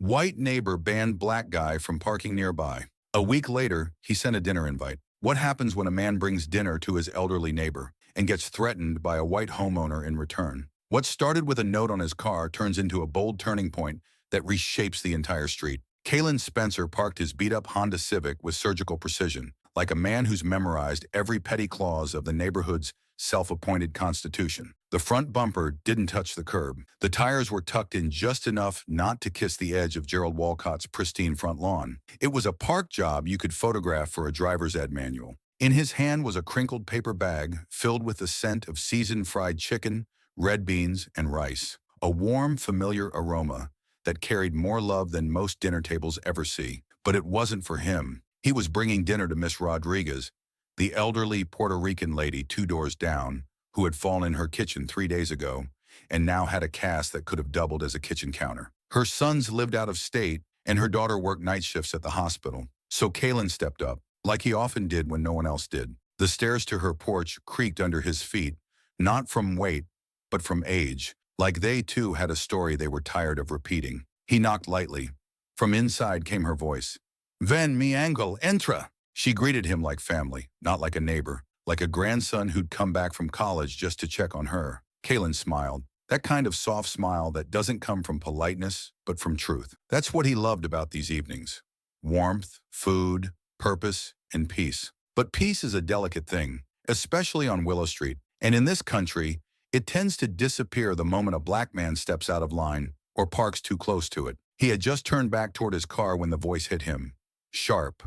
White neighbor banned black guy from parking nearby. A week later, he sent a dinner invite. What happens when a man brings dinner to his elderly neighbor and gets threatened by a white homeowner in return? What started with a note on his car turns into a bold turning point that reshapes the entire street. Kalen Spencer parked his beat-up Honda Civic with surgical precision, like a man who's memorized every petty clause of the neighborhood's self-appointed constitution. The front bumper didn't touch the curb. The tires were tucked in just enough not to kiss the edge of Gerald Walcott's pristine front lawn. It was a park job you could photograph for a driver's ed manual. In his hand was a crinkled paper bag filled with the scent of seasoned fried chicken, red beans, and rice. A warm, familiar aroma that carried more love than most dinner tables ever see. But it wasn't for him. He was bringing dinner to Miss Rodriguez, the elderly Puerto Rican lady 2 doors down, who had fallen in her kitchen 3 days ago and now had a cast that could have doubled as a kitchen counter. Her sons lived out of state and her daughter worked night shifts at the hospital. So Kalen stepped up, like he often did when no one else did. The stairs to her porch creaked under his feet, not from weight, but from age, like they too had a story they were tired of repeating. He knocked lightly. From inside came her voice. "Ven mi angel, entra!" She greeted him like family, not like a neighbor, like a grandson who'd come back from college just to check on her. Kalen smiled, that kind of soft smile that doesn't come from politeness, but from truth. That's what he loved about these evenings. Warmth, food, purpose, and peace. But peace is a delicate thing, especially on Willow Street. And in this country, it tends to disappear the moment a black man steps out of line or parks too close to it. He had just turned back toward his car when the voice hit him. Sharp,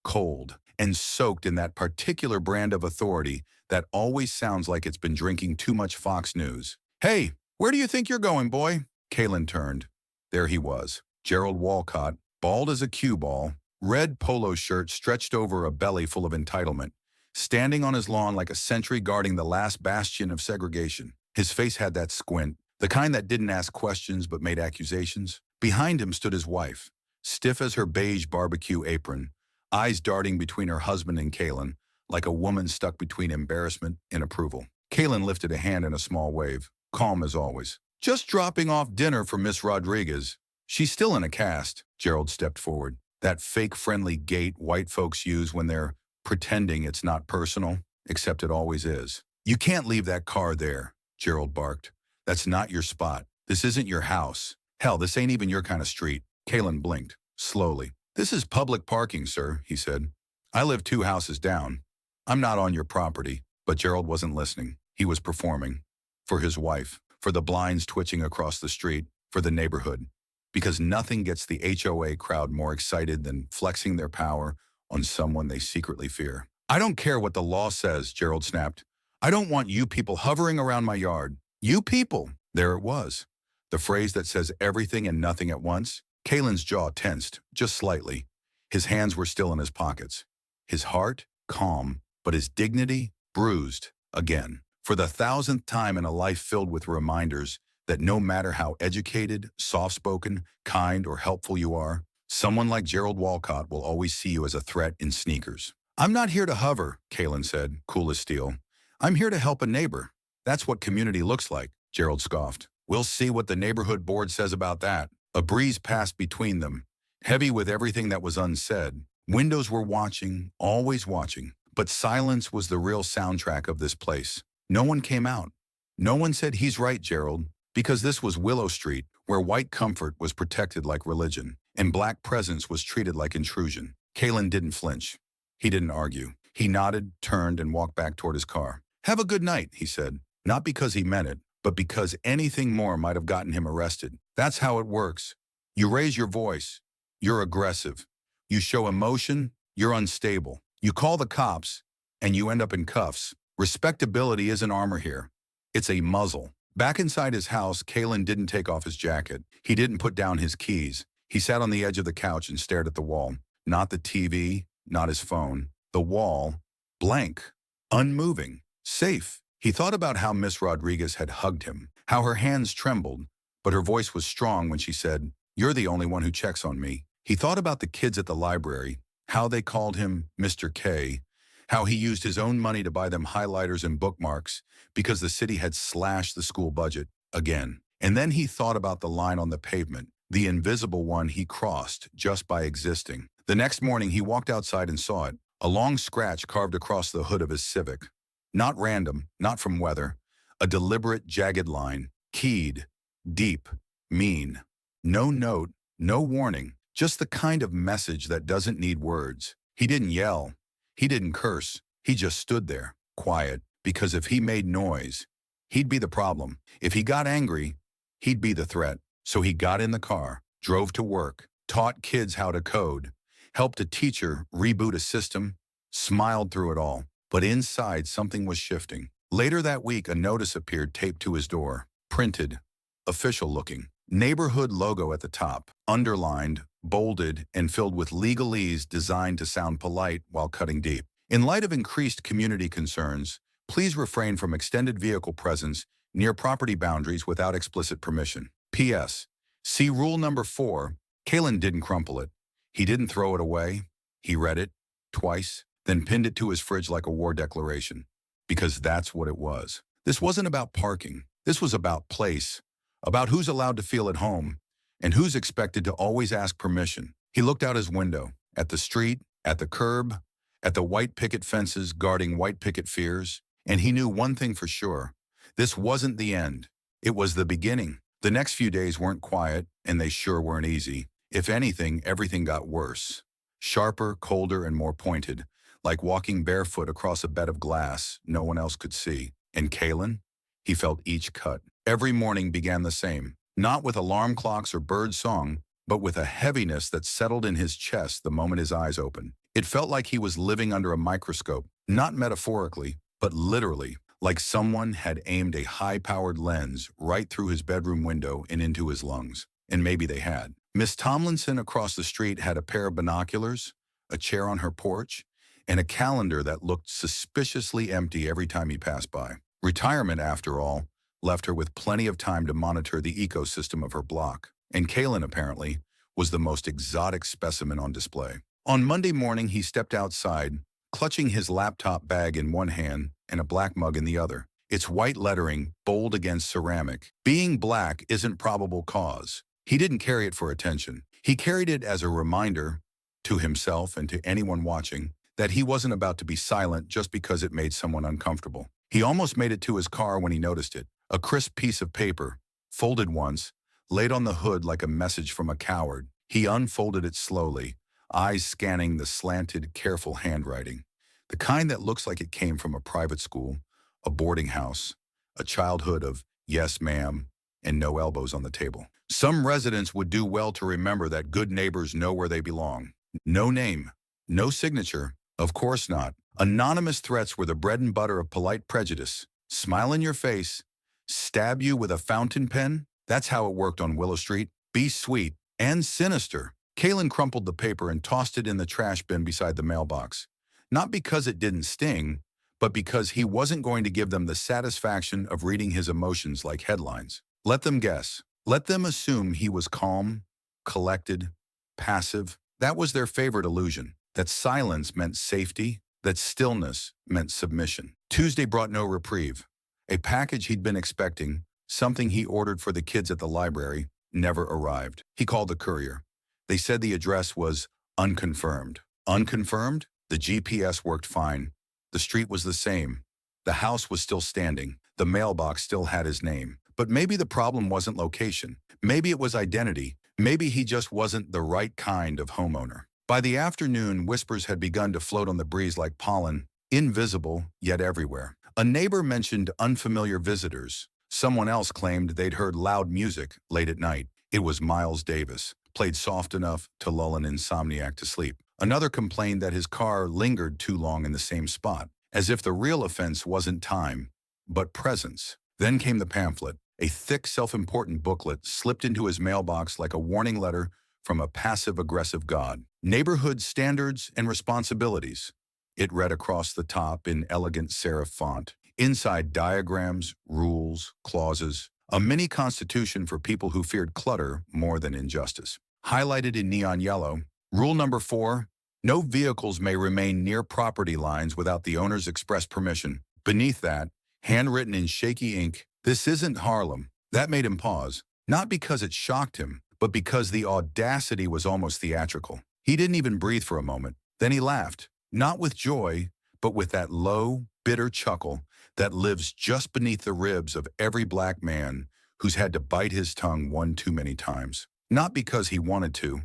cold, and soaked in that particular brand of authority that always sounds like it's been drinking too much Fox News. "Hey, where do you think you're going, boy?" Kalen turned. There he was, Gerald Walcott, bald as a cue ball, red polo shirt stretched over a belly full of entitlement, standing on his lawn like a sentry guarding the last bastion of segregation. His face had that squint, the kind that didn't ask questions but made accusations. Behind him stood his wife, stiff as her beige barbecue apron, eyes darting between her husband and Kalen, like a woman stuck between embarrassment and approval. Kalen lifted a hand in a small wave, calm as always. "Just dropping off dinner for Miss Rodriguez. She's still in a cast." Gerald stepped forward. That fake friendly gait white folks use when they're pretending it's not personal, except it always is. "You can't leave that car there," Gerald barked. "That's not your spot. This isn't your house. Hell, this ain't even your kind of street." Kalen blinked, slowly. "This is public parking, sir," he said. "I live 2 houses down. I'm not on your property." But Gerald wasn't listening. He was performing. For his wife, for the blinds twitching across the street, for the neighborhood. Because nothing gets the HOA crowd more excited than flexing their power on someone they secretly fear. "I don't care what the law says," Gerald snapped. "I don't want you people hovering around my yard. You people!" There it was. The phrase that says everything and nothing at once. Kalen's jaw tensed, just slightly. His hands were still in his pockets. His heart, calm, but his dignity, bruised, again. For the 1,000th time in a life filled with reminders that no matter how educated, soft-spoken, kind, or helpful you are, someone like Gerald Walcott will always see you as a threat in sneakers. "I'm not here to hover," Kalen said, cool as steel. "I'm here to help a neighbor. That's what community looks like," Gerald scoffed. "We'll see what the neighborhood board says about that." A breeze passed between them, heavy with everything that was unsaid. Windows were watching, always watching. But silence was the real soundtrack of this place. No one came out. No one said, "He's right, Gerald," because this was Willow Street, where white comfort was protected like religion, and black presence was treated like intrusion. Kalen didn't flinch. He didn't argue. He nodded, turned, and walked back toward his car. "Have a good night," he said, not because he meant it, but because anything more might have gotten him arrested. That's how it works. You raise your voice, you're aggressive. You show emotion, you're unstable. You call the cops, and you end up in cuffs. Respectability isn't armor here. It's a muzzle. Back inside his house, Kalen didn't take off his jacket. He didn't put down his keys. He sat on the edge of the couch and stared at the wall. Not the TV, not his phone. The wall, blank, unmoving, safe. He thought about how Miss Rodriguez had hugged him, how her hands trembled, but her voice was strong when she said, "You're the only one who checks on me." He thought about the kids at the library, how they called him Mr. K, how he used his own money to buy them highlighters and bookmarks because the city had slashed the school budget again. And then he thought about the line on the pavement, the invisible one he crossed just by existing. The next morning, he walked outside and saw it, a long scratch carved across the hood of his Civic. Not random, not from weather, a deliberate, jagged line, keyed, deep, mean. No note, no warning, just the kind of message that doesn't need words. He didn't yell. He didn't curse. He just stood there, quiet, because if he made noise, he'd be the problem. If he got angry, he'd be the threat. So he got in the car, drove to work, taught kids how to code, helped a teacher reboot a system, smiled through it all. But inside, something was shifting. Later that week, a notice appeared taped to his door, printed, official-looking. Neighborhood logo at the top, underlined, bolded, and filled with legalese designed to sound polite while cutting deep. In light of increased community concerns, please refrain from extended vehicle presence near property boundaries without explicit permission. P.S. See rule number 4. Kalen didn't crumple it. He didn't throw it away. He read it twice, then pinned it to his fridge like a war declaration. Because that's what it was. This wasn't about parking. This was about place, about who's allowed to feel at home, and who's expected to always ask permission. He looked out his window, at the street, at the curb, at the white picket fences guarding white picket fears, and he knew one thing for sure. This wasn't the end. It was the beginning. The next few days weren't quiet, and they sure weren't easy. If anything, everything got worse. Sharper, colder, and more pointed, like walking barefoot across a bed of glass no one else could see. And Kalen? He felt each cut. Every morning began the same, not with alarm clocks or bird song, but with a heaviness that settled in his chest the moment his eyes opened. It felt like he was living under a microscope, not metaphorically, but literally, like someone had aimed a high-powered lens right through his bedroom window and into his lungs. And maybe they had. Miss Tomlinson across the street had a pair of binoculars, a chair on her porch, and a calendar that looked suspiciously empty every time he passed by. Retirement, after all, left her with plenty of time to monitor the ecosystem of her block. And Kalen, apparently, was the most exotic specimen on display. On Monday morning, he stepped outside, clutching his laptop bag in one hand and a black mug in the other. Its white lettering, bold against ceramic. Being black isn't probable cause. He didn't carry it for attention. He carried it as a reminder, to himself and to anyone watching, that he wasn't about to be silent just because it made someone uncomfortable. He almost made it to his car when he noticed it. A crisp piece of paper, folded once, laid on the hood like a message from a coward. He unfolded it slowly, eyes scanning the slanted, careful handwriting. The kind that looks like it came from a private school, a boarding house, a childhood of yes, ma'am, and no elbows on the table. Some residents would do well to remember that good neighbors know where they belong. No name, no signature, of course not. Anonymous threats were the bread and butter of polite prejudice. Smile in your face, stab you with a fountain pen. That's how it worked on Willow Street. Be sweet and sinister. Kalen crumpled the paper and tossed it in the trash bin beside the mailbox. Not because it didn't sting, but because he wasn't going to give them the satisfaction of reading his emotions like headlines. Let them guess. Let them assume he was calm, collected, passive. That was their favorite illusion. That silence meant safety, that stillness meant submission. Tuesday brought no reprieve. A package he'd been expecting, something he ordered for the kids at the library, never arrived. He called the courier. They said the address was unconfirmed. Unconfirmed? The GPS worked fine. The street was the same. The house was still standing. The mailbox still had his name. But maybe the problem wasn't location. Maybe it was identity. Maybe he just wasn't the right kind of homeowner. By the afternoon, whispers had begun to float on the breeze like pollen, invisible yet everywhere. A neighbor mentioned unfamiliar visitors. Someone else claimed they'd heard loud music late at night. It was Miles Davis, played soft enough to lull an insomniac to sleep. Another complained that his car lingered too long in the same spot, as if the real offense wasn't time, but presence. Then came the pamphlet. A thick, self-important booklet slipped into his mailbox like a warning letter from a passive-aggressive god. Neighborhood Standards and Responsibilities. It read across the top in elegant serif font. Inside, diagrams, rules, clauses. A mini constitution for people who feared clutter more than injustice. Highlighted in neon yellow, rule number 4, no vehicles may remain near property lines without the owner's express permission. Beneath that, handwritten in shaky ink, this isn't Harlem. That made him pause, not because it shocked him, but because the audacity was almost theatrical. He didn't even breathe for a moment. Then he laughed, not with joy, but with that low, bitter chuckle that lives just beneath the ribs of every black man who's had to bite his tongue one too many times. Not because he wanted to,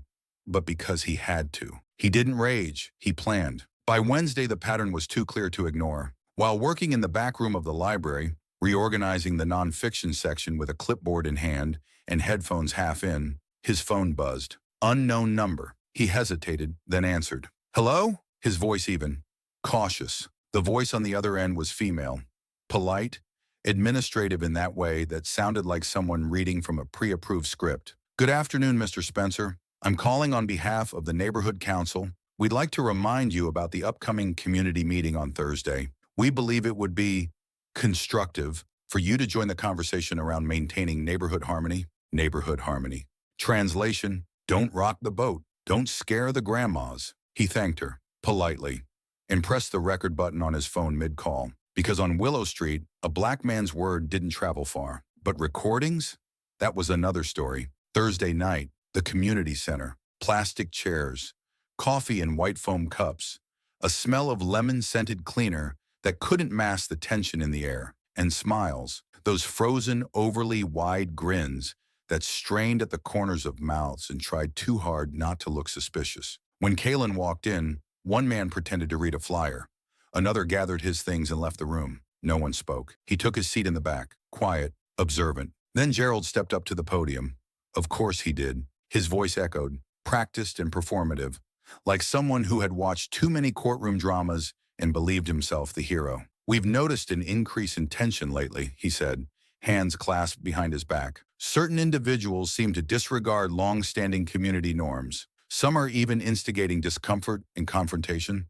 but because he had to. He didn't rage, he planned. By Wednesday, the pattern was too clear to ignore. While working in the back room of the library, reorganizing the nonfiction section with a clipboard in hand and headphones half in, his phone buzzed. Unknown number. He hesitated, then answered. Hello? His voice even. Cautious. The voice on the other end was female. Polite, administrative in that way that sounded like someone reading from a pre-approved script. Good afternoon, Mr. Spencer. I'm calling on behalf of the Neighborhood Council. We'd like to remind you about the upcoming community meeting on Thursday. We believe it would be constructive for you to join the conversation around maintaining neighborhood harmony. Neighborhood harmony. Translation, don't rock the boat. Don't scare the grandmas. He thanked her, politely, and pressed the record button on his phone mid-call. Because on Willow Street, a black man's word didn't travel far. But recordings? That was another story. Thursday night, the community center, plastic chairs, coffee in white foam cups, a smell of lemon-scented cleaner that couldn't mask the tension in the air, and smiles, those frozen, overly wide grins that strained at the corners of mouths and tried too hard not to look suspicious. When Kalen walked in, one man pretended to read a flyer. Another gathered his things and left the room. No one spoke. He took his seat in the back, quiet, observant. Then Gerald stepped up to the podium. Of course he did. His voice echoed, practiced and performative, like someone who had watched too many courtroom dramas and believed himself the hero. We've noticed an increase in tension lately, he said, hands clasped behind his back. Certain individuals seem to disregard long-standing community norms. Some are even instigating discomfort and confrontation.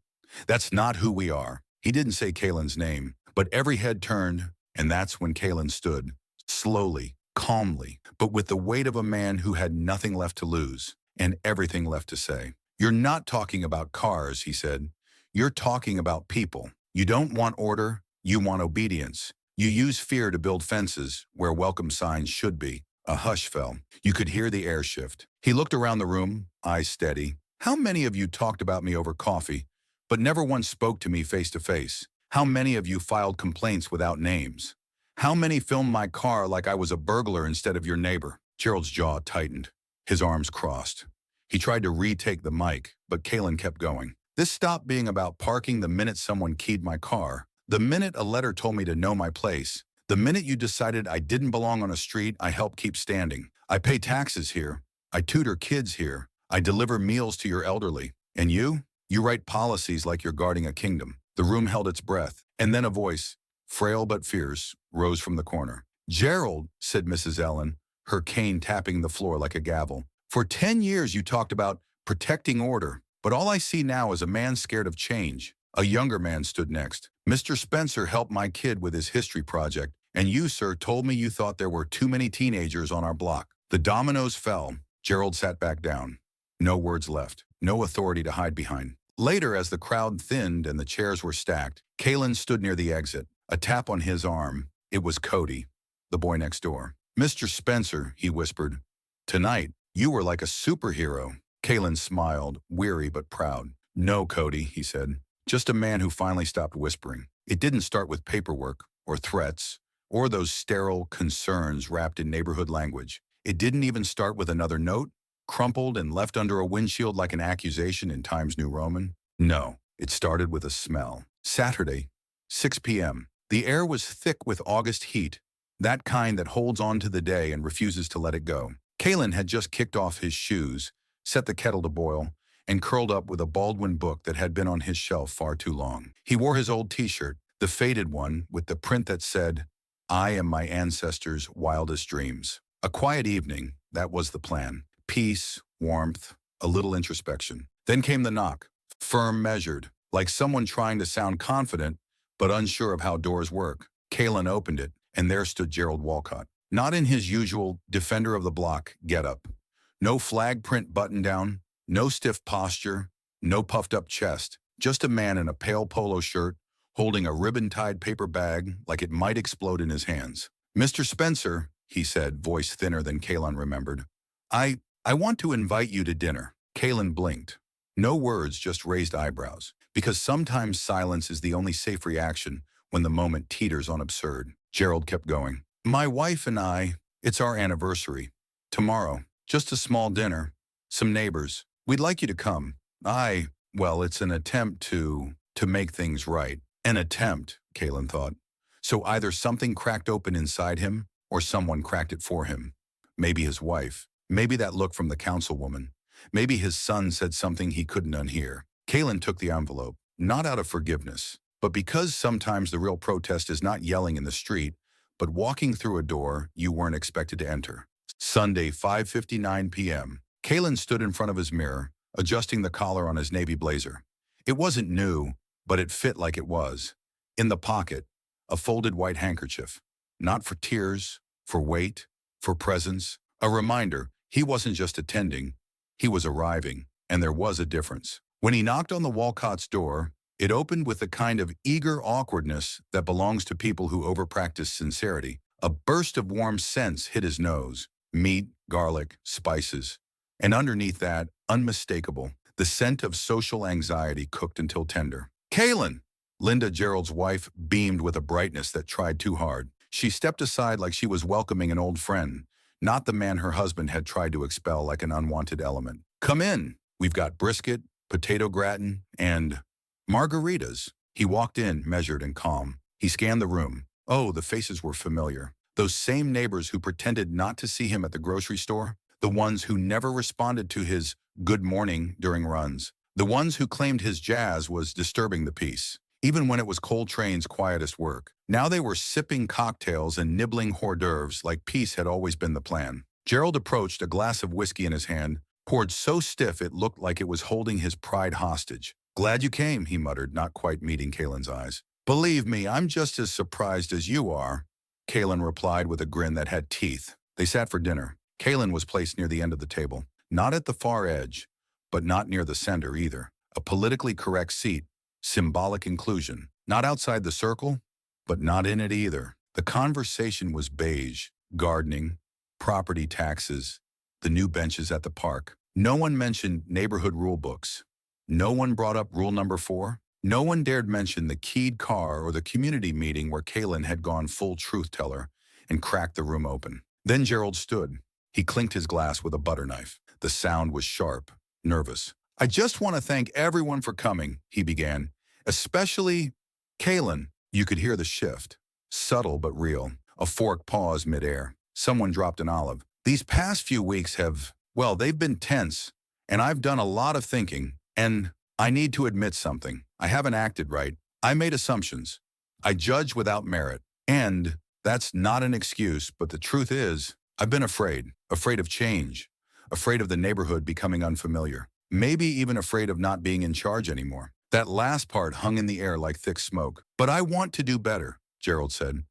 That's not who we are. He didn't say Kalen's name, but every head turned, and that's when Kalen stood, slowly, calmly, but with the weight of a man who had nothing left to lose and everything left to say. You're not talking about cars, he said. You're talking about people. You don't want order, you want obedience. You use fear to build fences where welcome signs should be. A hush fell. You could hear the air shift. He looked around the room, eyes steady. How many of you talked about me over coffee, but never once spoke to me face to face? How many of you filed complaints without names? How many filmed my car like I was a burglar instead of your neighbor? Gerald's jaw tightened. His arms crossed. He tried to retake the mic, but Kalen kept going. This stopped being about parking the minute someone keyed my car, the minute a letter told me to know my place, the minute you decided I didn't belong on a street I helped keep standing. I pay taxes here. I tutor kids here. I deliver meals to your elderly. And you? You write policies like you're guarding a kingdom. The room held its breath, and then a voice, frail but fierce, rose from the corner. Gerald, said Mrs. Ellen, her cane tapping the floor like a gavel. For 10 years you talked about protecting order, but all I see now is a man scared of change. A younger man stood next. Mr. Spencer helped my kid with his history project, and you, sir, told me you thought there were too many teenagers on our block. The dominoes fell. Gerald sat back down. No words left. No authority to hide behind. Later, as the crowd thinned and the chairs were stacked, Kalen stood near the exit. A tap on his arm. It was Cody, the boy next door. Mr. Spencer, he whispered. Tonight, you were like a superhero. Kalen smiled, weary but proud. No, Cody, he said. Just a man who finally stopped whispering. It didn't start with paperwork or threats or those sterile concerns wrapped in neighborhood language. It didn't even start with another note, crumpled and left under a windshield like an accusation in Times New Roman. No, it started with a smell. Saturday, 6 p.m. The air was thick with August heat, that kind that holds on to the day and refuses to let it go. Kalen had just kicked off his shoes, set the kettle to boil, and curled up with a Baldwin book that had been on his shelf far too long. He wore his old t-shirt, the faded one with the print that said, I am my ancestors' wildest dreams. A quiet evening, that was the plan. Peace, warmth, a little introspection. Then came the knock, firm, measured, like someone trying to sound confident but unsure of how doors work. Kalen opened it, and there stood Gerald Walcott. Not in his usual defender of the block getup. No flag print button-down, no stiff posture, no puffed-up chest. Just a man in a pale polo shirt, holding a ribbon-tied paper bag like it might explode in his hands. Mr. Spencer, he said, voice thinner than Kalen remembered. I want to invite you to dinner. Kaylin blinked. No words, just raised eyebrows. Because sometimes silence is the only safe reaction when the moment teeters on absurd. Gerald kept going. My wife and I, it's our anniversary. Tomorrow, just a small dinner. Some neighbors. We'd like you to come. Well, it's an attempt to make things right. An attempt, Kaylin thought. So either something cracked open inside him, or someone cracked it for him. Maybe his wife. Maybe that look from the councilwoman. Maybe his son said something he couldn't unhear. Kaylin took the envelope, not out of forgiveness, but because sometimes the real protest is not yelling in the street, but walking through a door you weren't expected to enter. Sunday, 5:59 p.m. Kaylin stood in front of his mirror, adjusting the collar on his navy blazer. It wasn't new, but it fit like it was. In the pocket, a folded white handkerchief. Not for tears, for weight, for presence. A reminder, he wasn't just attending, he was arriving, and there was a difference. When he knocked on the Walcott's door, it opened with the kind of eager awkwardness that belongs to people who overpractice sincerity. A burst of warm scents hit his nose. Meat, garlic, spices. And underneath that, unmistakable, the scent of social anxiety cooked until tender. Kaylin! Linda, Gerald's wife, beamed with a brightness that tried too hard. She stepped aside like she was welcoming an old friend, not the man her husband had tried to expel like an unwanted element. Come in. We've got brisket, potato gratin, and margaritas. He walked in, measured and calm. He scanned the room. Oh, the faces were familiar. Those same neighbors who pretended not to see him at the grocery store. The ones who never responded to his good morning during runs. The ones who claimed his jazz was disturbing the peace, even when it was Coltrane's quietest work. Now they were sipping cocktails and nibbling hors d'oeuvres like peace had always been the plan. Gerald approached, a glass of whiskey in his hand, poured so stiff it looked like it was holding his pride hostage. Glad you came, he muttered, not quite meeting Kaylin's eyes. Believe me, I'm just as surprised as you are, Kaylin replied with a grin that had teeth. They sat for dinner. Kaylin was placed near the end of the table, not at the far edge, but not near the center either. A politically correct seat, symbolic inclusion. Not outside the circle, but not in it either. The conversation was beige, gardening, property taxes, the new benches at the park. No one mentioned neighborhood rule books. No one brought up rule number 4. No one dared mention the keyed car or the community meeting where Kaylin had gone full truth teller and cracked the room open. Then Gerald stood. He clinked his glass with a butter knife. The sound was sharp, nervous. I just want to thank everyone for coming, he began. Especially Kaylin. You could hear the shift. Subtle but real. A fork paused midair. Someone dropped an olive. These past few weeks they've been tense, and I've done a lot of thinking, and I need to admit something. I haven't acted right. I made assumptions. I judge without merit. And that's not an excuse, but the truth is, I've been afraid of change, afraid of the neighborhood becoming unfamiliar, maybe even afraid of not being in charge anymore. That last part hung in the air like thick smoke. But I want to do better, Gerald said.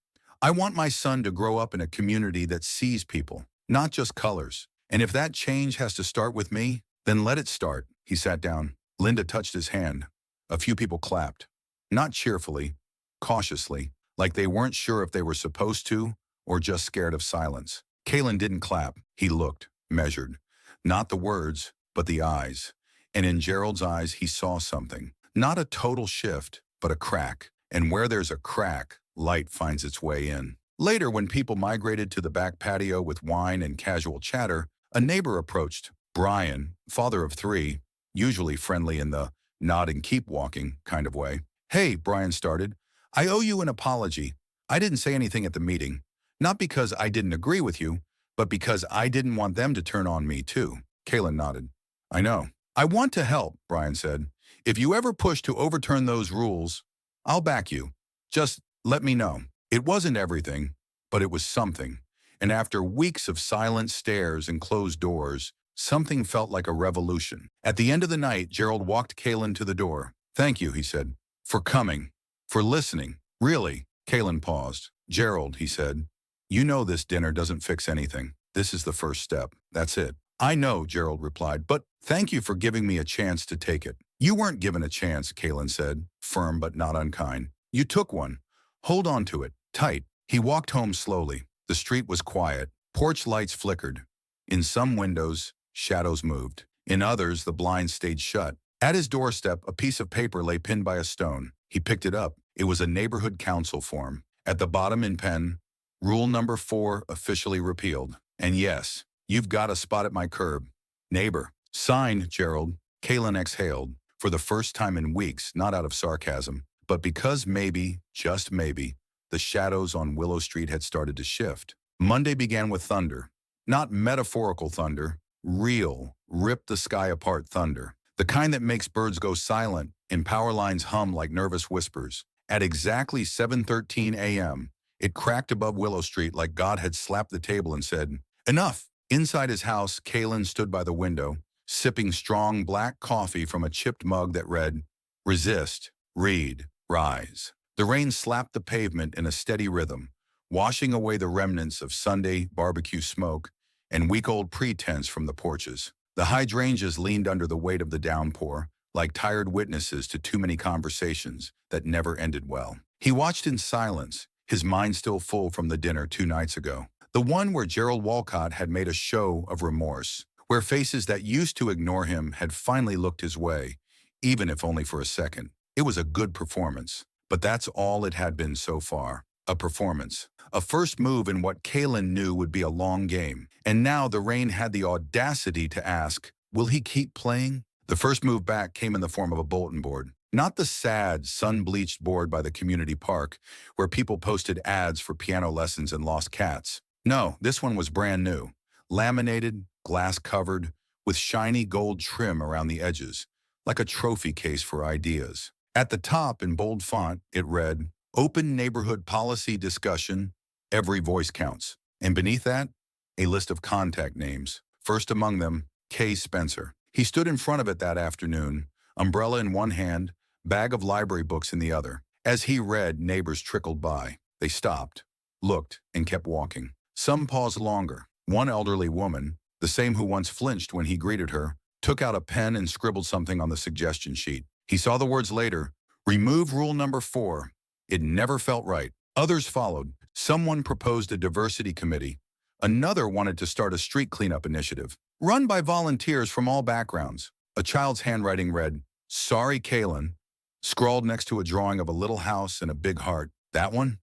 I want my son to grow up in a community that sees people, not just colors. And if that change has to start with me, then let it start. He sat down. Linda touched his hand. A few people clapped. Not cheerfully, cautiously, like they weren't sure if they were supposed to or just scared of silence. Kaylin didn't clap. He looked, measured. Not the words, but the eyes. And in Gerald's eyes, he saw something. Not a total shift, but a crack. And where there's a crack, light finds its way in. Later, when people migrated to the back patio with wine and casual chatter, a neighbor approached. Brian, father of 3, usually friendly in the nod and keep walking kind of way. Hey, Brian started. I owe you an apology. I didn't say anything at the meeting. Not because I didn't agree with you, but because I didn't want them to turn on me too. Kaylin nodded. I know. I want to help, Brian said. If you ever push to overturn those rules, I'll back you. Just let me know. It wasn't everything, but it was something. And after weeks of silent stares and closed doors, something felt like a revolution. At the end of the night, Gerald walked Kaylin to the door. Thank you, he said, for coming, for listening. Really, Kaylin paused. Gerald, he said, you know this dinner doesn't fix anything. This is the first step. That's it. I know, Gerald replied, but thank you for giving me a chance to take it. You weren't given a chance, Kaylin said, firm but not unkind. You took one. Hold on to it, tight. He walked home slowly. The street was quiet. Porch lights flickered. In some windows, shadows moved. In others, the blinds stayed shut. At his doorstep, a piece of paper lay pinned by a stone. He picked it up. It was a neighborhood council form. At the bottom in pen, Rule number 4 officially repealed. And yes, you've got a spot at my curb. Neighbor. Signed, Gerald. Kaylin exhaled. For the first time in weeks, not out of sarcasm, but because maybe, just maybe, the shadows on Willow Street had started to shift. Monday began with thunder. Not metaphorical thunder, real, rip-the-sky-apart thunder. The kind that makes birds go silent and power lines hum like nervous whispers. At exactly 7:13 a.m., it cracked above Willow Street like God had slapped the table and said, "Enough!" Inside his house, Kaylin stood by the window, sipping strong black coffee from a chipped mug that read, "Resist, read, rise." The rain slapped the pavement in a steady rhythm, washing away the remnants of Sunday barbecue smoke and week-old pretense from the porches. The hydrangeas leaned under the weight of the downpour, like tired witnesses to too many conversations that never ended well. He watched in silence, his mind still full from the dinner 2 nights ago. The one where Gerald Walcott had made a show of remorse, where faces that used to ignore him had finally looked his way, even if only for a second. It was a good performance, but that's all it had been so far. A performance. A first move in what Kaylin knew would be a long game. And now the rain had the audacity to ask, will he keep playing? The first move back came in the form of a bulletin board. Not the sad, sun-bleached board by the community park where people posted ads for piano lessons and lost cats. No, this one was brand new. Laminated, glass-covered, with shiny gold trim around the edges, like a trophy case for ideas. At the top, in bold font, it read, "Open Neighborhood Policy Discussion, Every Voice Counts." And beneath that, a list of contact names. First among them, K. Spencer. He stood in front of it that afternoon, umbrella in one hand, bag of library books in the other. As he read, neighbors trickled by. They stopped, looked, and kept walking. Some paused longer. One elderly woman, the same who once flinched when he greeted her, took out a pen and scribbled something on the suggestion sheet. He saw the words later, "Remove rule number 4. It never felt right." Others followed. Someone proposed a diversity committee. Another wanted to start a street cleanup initiative, run by volunteers from all backgrounds. A child's handwriting read, "Sorry, Kaylin," scrawled next to a drawing of a little house and a big heart. That one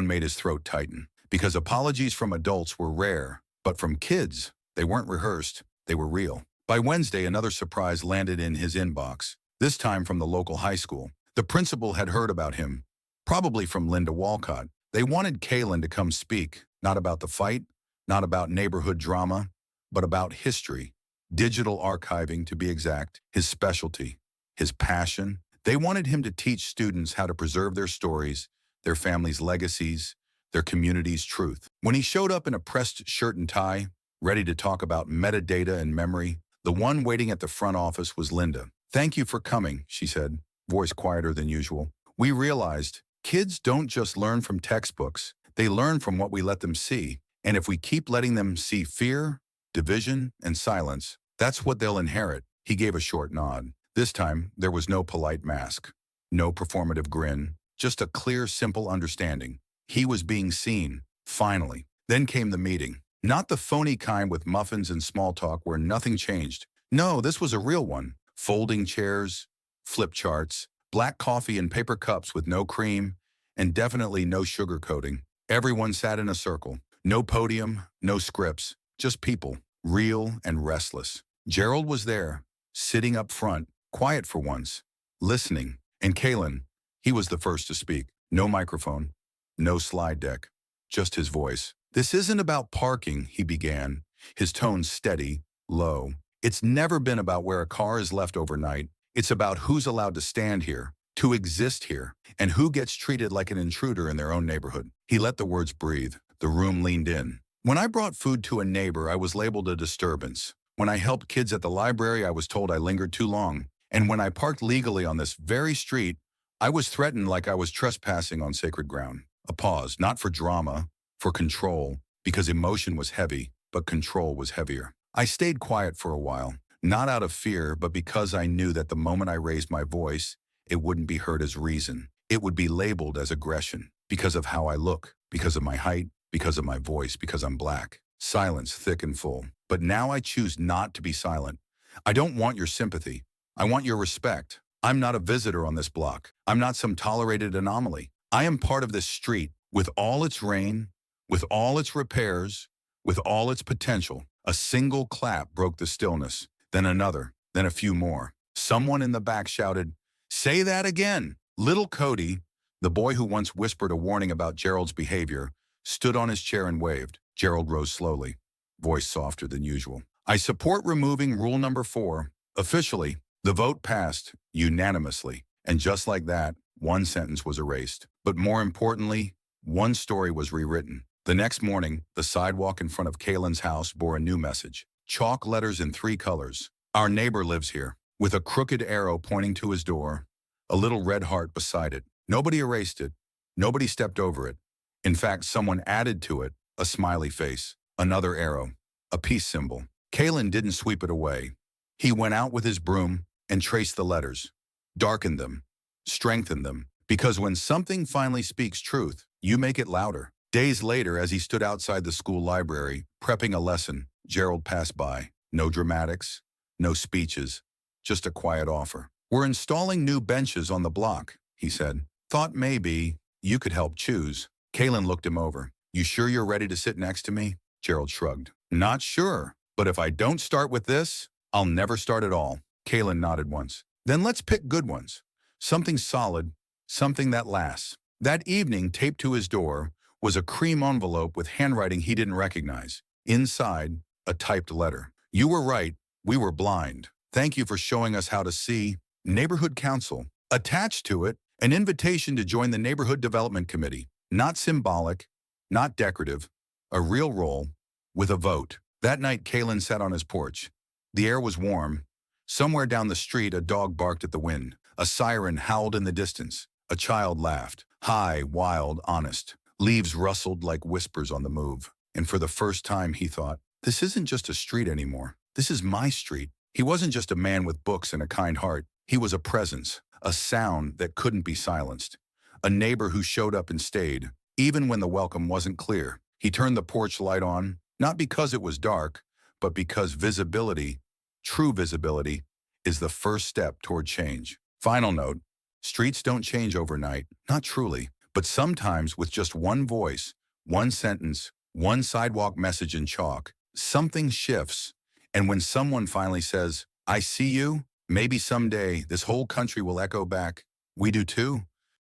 made his throat tighten. Because apologies from adults were rare, but from kids, they weren't rehearsed, they were real. By Wednesday, another surprise landed in his inbox, this time from the local high school. The principal had heard about him, probably from Linda Walcott. They wanted Kaylin to come speak, not about the fight, not about neighborhood drama, but about history, digital archiving to be exact, his specialty, his passion. They wanted him to teach students how to preserve their stories, their families' legacies, their community's truth. When he showed up in a pressed shirt and tie, ready to talk about metadata and memory, the one waiting at the front office was Linda. "Thank you for coming," she said, voice quieter than usual. "We realized kids don't just learn from textbooks, they learn from what we let them see. And if we keep letting them see fear, division, and silence, that's what they'll inherit." He gave a short nod. This time, there was no polite mask, no performative grin, just a clear, simple understanding. He was being seen, finally. Then came the meeting. Not the phony kind with muffins and small talk where nothing changed. No, this was a real one. Folding chairs, flip charts, black coffee in paper cups with no cream, and definitely no sugar coating. Everyone sat in a circle. No podium, no scripts, just people, real and restless. Gerald was there, sitting up front, quiet for once, listening. And Kaylin, he was the first to speak. No microphone, no slide deck, just his voice. "This isn't about parking," he began, his tone steady, low. "It's never been about where a car is left overnight. It's about who's allowed to stand here, to exist here, and who gets treated like an intruder in their own neighborhood." He let the words breathe. The room leaned in. "When I brought food to a neighbor, I was labeled a disturbance. When I helped kids at the library, I was told I lingered too long. And when I parked legally on this very street, I was threatened like I was trespassing on sacred ground." A pause, not for drama, for control, because emotion was heavy, but control was heavier. "I stayed quiet for a while, not out of fear, but because I knew that the moment I raised my voice, it wouldn't be heard as reason. It would be labeled as aggression, because of how I look, because of my height, because of my voice, because I'm black. Silence thick and full. But now I choose not to be silent. I don't want your sympathy. I want your respect. I'm not a visitor on this block. I'm not some tolerated anomaly. I am part of this street with all its rain, with all its repairs, with all its potential. A single clap broke the stillness, then another, then a few more. Someone in the back shouted, "Say that again!" Little Cody, the boy who once whispered a warning about Gerald's behavior, stood on his chair and waved. Gerald rose slowly, voice softer than usual. "I support removing rule number 4. Officially, the vote passed unanimously. And just like that, one sentence was erased. But more importantly, one story was rewritten. The next morning, the sidewalk in front of Kaylin's house bore a new message. Chalk letters in 3 colors. "Our neighbor lives here," with a crooked arrow pointing to his door, a little red heart beside it. Nobody erased it. Nobody stepped over it. In fact, someone added to it a smiley face, another arrow, a peace symbol. Kaylin didn't sweep it away. He went out with his broom and traced the letters, darkened them, strengthened them, because when something finally speaks truth, you make it louder. Days later, as he stood outside the school library, prepping a lesson, Gerald passed by. No dramatics, no speeches, just a quiet offer. "We're installing new benches on the block," he said. "Thought maybe you could help choose." Kaylin looked him over. "You sure you're ready to sit next to me?" Gerald shrugged. "Not sure, but if I don't start with this, I'll never start at all." Kaylin nodded once. "Then let's pick good ones. Something solid, something that lasts." That evening, taped to his door, was a cream envelope with handwriting he didn't recognize. Inside, a typed letter. "You were right. We were blind. Thank you for showing us how to see. Neighborhood Council." Attached to it, an invitation to join the Neighborhood Development Committee. Not symbolic, not decorative, a real role, with a vote. That night, Kaylin sat on his porch. The air was warm. Somewhere down the street, a dog barked at the wind. A siren howled in the distance. A child laughed. High, wild, honest. Leaves rustled like whispers on the move. And for the first time, he thought, this isn't just a street anymore. This is my street. He wasn't just a man with books and a kind heart. He was a presence, a sound that couldn't be silenced. A neighbor who showed up and stayed, even when the welcome wasn't clear. He turned the porch light on, not because it was dark, but because visibility, true visibility, is the first step toward change. Final note, streets don't change overnight, not truly, but sometimes with just one voice, one sentence, one sidewalk message in chalk, something shifts. And when someone finally says, "I see you," maybe someday this whole country will echo back, "We do too."